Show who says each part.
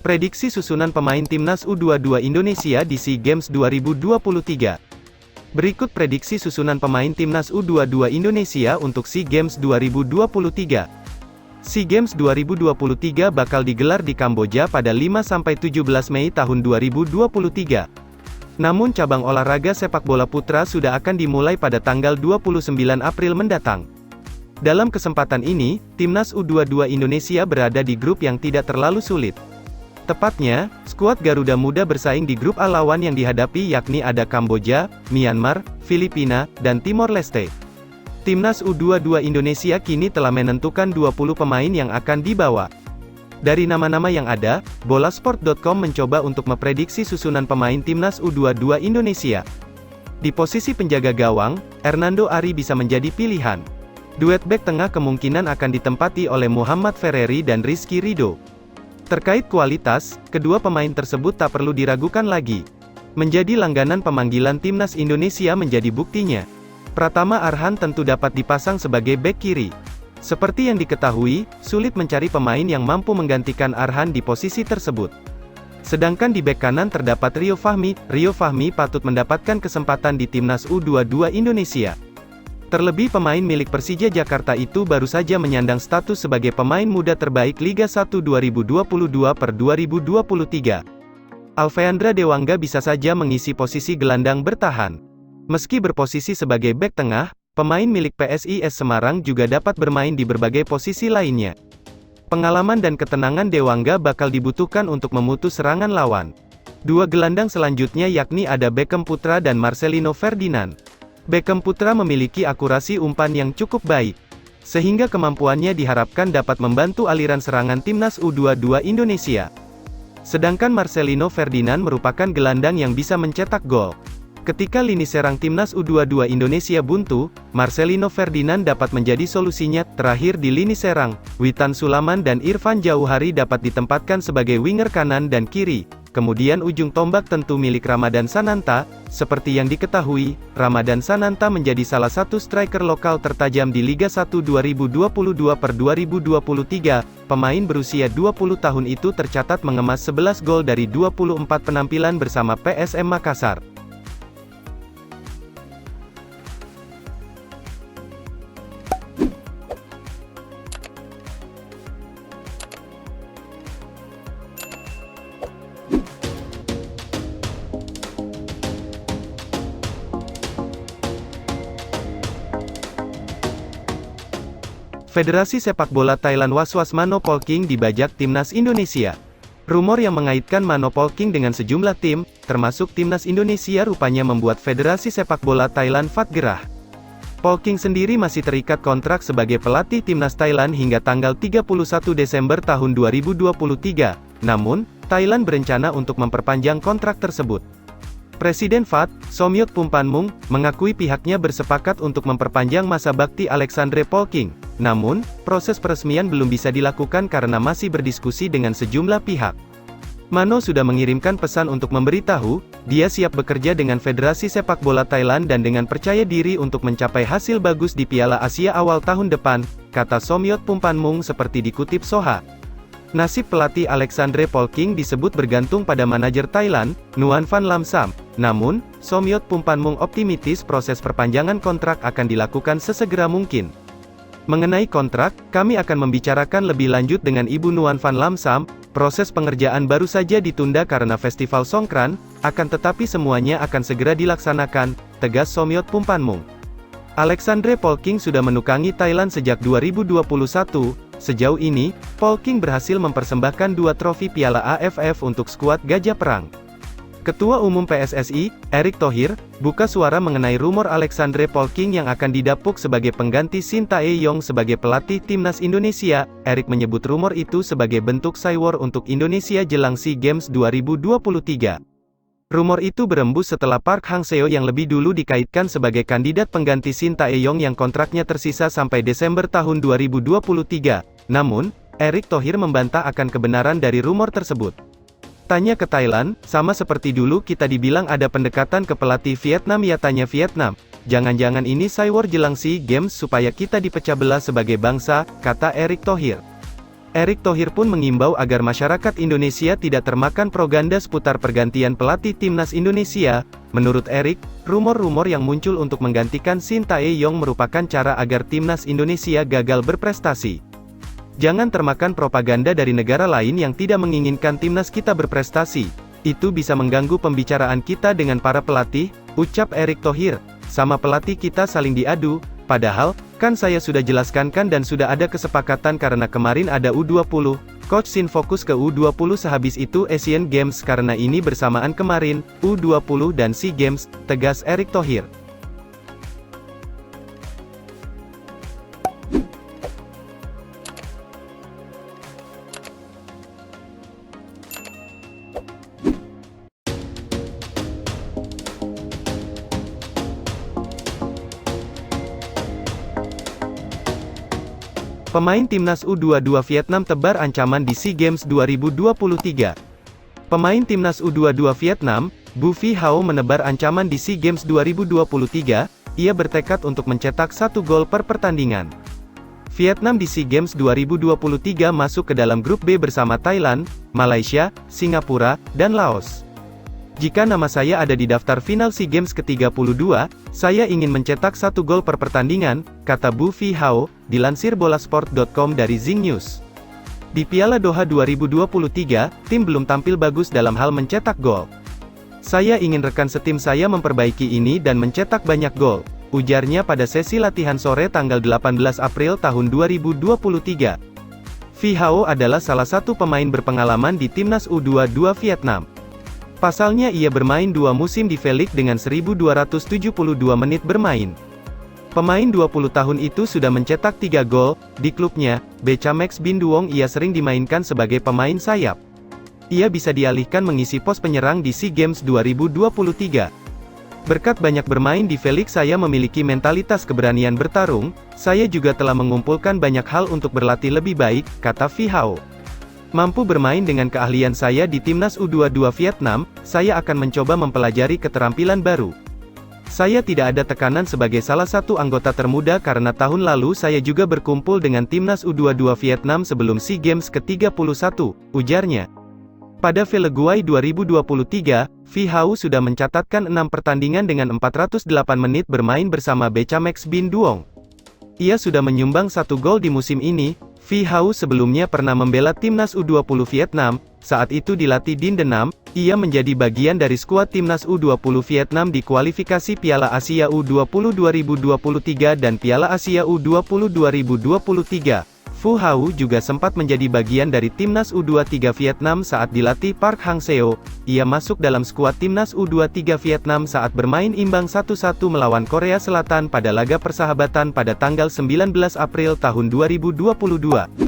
Speaker 1: Prediksi susunan pemain Timnas U22 Indonesia di SEA Games 2023. Berikut prediksi susunan pemain Timnas U22 Indonesia untuk SEA Games 2023. SEA Games 2023 bakal digelar di Kamboja pada 5-17 Mei tahun 2023. Namun cabang olahraga sepak bola putra sudah akan dimulai pada tanggal 29 April mendatang. Dalam kesempatan ini, Timnas U22 Indonesia berada di grup yang tidak terlalu sulit. Tepatnya, skuad Garuda Muda bersaing di grup A lawan yang dihadapi yakni ada Kamboja, Myanmar, Filipina, dan Timor Leste. Timnas U22 Indonesia kini telah menentukan 20 pemain yang akan dibawa. Dari nama-nama yang ada, Bolasport.com mencoba untuk memprediksi susunan pemain Timnas U22 Indonesia. Di posisi penjaga gawang, Hernando Ari bisa menjadi pilihan. Duet bek tengah kemungkinan akan ditempati oleh Muhammad Ferreri dan Rizky Ridho. Terkait kualitas, kedua pemain tersebut tak perlu diragukan lagi. Menjadi langganan pemanggilan Timnas Indonesia menjadi buktinya. Pratama Arhan tentu dapat dipasang sebagai bek kiri. Seperti yang diketahui, sulit mencari pemain yang mampu menggantikan Arhan di posisi tersebut. Sedangkan di bek kanan terdapat Rio Fahmi. Rio Fahmi patut mendapatkan kesempatan di Timnas U22 Indonesia. Terlebih pemain milik Persija Jakarta itu baru saja menyandang status sebagai pemain muda terbaik Liga 1 2022/2023. Alfeandra Dewangga bisa saja mengisi posisi gelandang bertahan. Meski berposisi sebagai bek tengah, pemain milik PSIS Semarang juga dapat bermain di berbagai posisi lainnya. Pengalaman dan ketenangan Dewangga bakal dibutuhkan untuk memutus serangan lawan. Dua gelandang selanjutnya yakni ada Beckham Putra dan Marcelino Ferdinand. Beckham Putra memiliki akurasi umpan yang cukup baik, sehingga kemampuannya diharapkan dapat membantu aliran serangan Timnas U22 Indonesia. Sedangkan Marcelino Ferdinand merupakan gelandang yang bisa mencetak gol. Ketika lini serang Timnas U22 Indonesia buntu, Marcelino Ferdinand dapat menjadi solusinya. Terakhir di lini serang, Witan Sulaman dan Irfan Jauhari dapat ditempatkan sebagai winger kanan dan kiri. Kemudian ujung tombak tentu milik Ramadan Sananta. Seperti yang diketahui, Ramadan Sananta menjadi salah satu striker lokal tertajam di Liga 1 2022/2023. Pemain berusia 20 tahun itu tercatat mengemas 11 gol dari 24 penampilan bersama PSM Makassar. Federasi Sepak Bola Thailand was-was Mano Polking dibajak Timnas Indonesia. Rumor yang mengaitkan Mano Polking dengan sejumlah tim, termasuk Timnas Indonesia rupanya membuat Federasi Sepak Bola Thailand FAT gerah. Polking sendiri masih terikat kontrak sebagai pelatih Timnas Thailand hingga tanggal 31 Desember tahun 2023. Namun, Thailand berencana untuk memperpanjang kontrak tersebut. Presiden FAT, Somyot Pumpanmung, mengakui pihaknya bersepakat untuk memperpanjang masa bakti Alexandre Polking. Namun, proses peresmian belum bisa dilakukan karena masih berdiskusi dengan sejumlah pihak. Mano sudah mengirimkan pesan untuk memberitahu, dia siap bekerja dengan Federasi Sepak Bola Thailand dan dengan percaya diri untuk mencapai hasil bagus di Piala Asia awal tahun depan, kata Somyot Pumpanmung seperti dikutip Soha. Nasib pelatih Alexandre Polking disebut bergantung pada manajer Thailand, Nuan Van Lam-sam. Namun, Somyot Pumpanmung optimistis proses perpanjangan kontrak akan dilakukan sesegera mungkin. Mengenai kontrak, kami akan membicarakan lebih lanjut dengan Ibu Nuan Van Lam-sam. Proses pengerjaan baru saja ditunda karena Festival Songkran, akan tetapi semuanya akan segera dilaksanakan, tegas Somyot Pumpanmung. Alexandre Polking sudah menukangi Thailand sejak 2021. Sejauh ini, Polking berhasil mempersembahkan 2 trofi Piala AFF untuk skuad Gajah Perang. Ketua Umum PSSI, Erick Thohir, buka suara mengenai rumor Alexandre Polking yang akan didapuk sebagai pengganti Shin Tae-yong sebagai pelatih Timnas Indonesia. Erick menyebut rumor itu sebagai bentuk cywar untuk Indonesia jelang SEA Games 2023. Rumor itu berembus setelah Park Hang-seo yang lebih dulu dikaitkan sebagai kandidat pengganti Shin Tae-yong yang kontraknya tersisa sampai Desember tahun 2023. Namun, Erick Thohir membantah akan kebenaran dari rumor tersebut. Tanya ke Thailand, sama seperti dulu kita dibilang ada pendekatan ke pelatih Vietnam ya tanya Vietnam. Jangan-jangan ini cywar jelang SEA Games supaya kita dipecah belah sebagai bangsa, kata Erick Thohir. Erick Thohir pun mengimbau agar masyarakat Indonesia tidak termakan propaganda seputar pergantian pelatih timnas Indonesia. Menurut Erick, rumor-rumor yang muncul untuk menggantikan Shin Tae-yong merupakan cara agar timnas Indonesia gagal berprestasi. Jangan termakan propaganda dari negara lain yang tidak menginginkan timnas kita berprestasi. Itu bisa mengganggu pembicaraan kita dengan para pelatih, ucap Erick Thohir. Sama pelatih kita saling diadu, padahal, kan saya sudah jelaskan kan dan sudah ada kesepakatan karena kemarin ada U20, Coach Shin fokus ke U20 sehabis itu Asian Games karena ini bersamaan kemarin, U20 dan SEA Games, tegas Erick Thohir. Pemain timnas U22 Vietnam tebar ancaman di SEA Games 2023. Pemain timnas U22 Vietnam, Bu Vi Hao menebar ancaman di SEA Games 2023, ia bertekad untuk mencetak 1 gol per pertandingan. Vietnam di SEA Games 2023 masuk ke dalam grup B bersama Thailand, Malaysia, Singapura, dan Laos. Jika nama saya ada di daftar final SEA Games ke-32, saya ingin mencetak 1 gol per pertandingan, kata Bu Vi Hao, dilansir bolasport.com dari Zing News. Di Piala Doha 2023, tim belum tampil bagus dalam hal mencetak gol. Saya ingin rekan setim saya memperbaiki ini dan mencetak banyak gol, ujarnya pada sesi latihan sore tanggal 18 April tahun 2023. Vi Hao adalah salah satu pemain berpengalaman di timnas U22 Vietnam. Pasalnya ia bermain 2 musim di V-League dengan 1.272 menit bermain. Pemain 20 tahun itu sudah mencetak 3 gol, di klubnya, Bechamex Bin Duong ia sering dimainkan sebagai pemain sayap. Ia bisa dialihkan mengisi pos penyerang di SEA Games 2023. Berkat banyak bermain di V-League saya memiliki mentalitas keberanian bertarung, saya juga telah mengumpulkan banyak hal untuk berlatih lebih baik, kata Vi Hao. Mampu bermain dengan keahlian saya di timnas U22 Vietnam, saya akan mencoba mempelajari keterampilan baru. Saya tidak ada tekanan sebagai salah satu anggota termuda karena tahun lalu saya juga berkumpul dengan timnas U22 Vietnam sebelum SEA Games ke-31, ujarnya. Pada Veleguai 2023, Vi Hao sudah mencatatkan 6 pertandingan dengan 408 menit bermain bersama Bechamex Bin Duong. Ia sudah menyumbang 1 gol di musim ini. Vi Hao sebelumnya pernah membela timnas U20 Vietnam, saat itu dilatih Din Denam, ia menjadi bagian dari skuad timnas U20 Vietnam di kualifikasi Piala Asia U20 2023 dan Piala Asia U20 2023. Vu Hao juga sempat menjadi bagian dari timnas U23 Vietnam saat dilatih Park Hang-seo. Ia masuk dalam skuad timnas U23 Vietnam saat bermain imbang 1-1 melawan Korea Selatan pada laga persahabatan pada tanggal 19 April tahun 2022.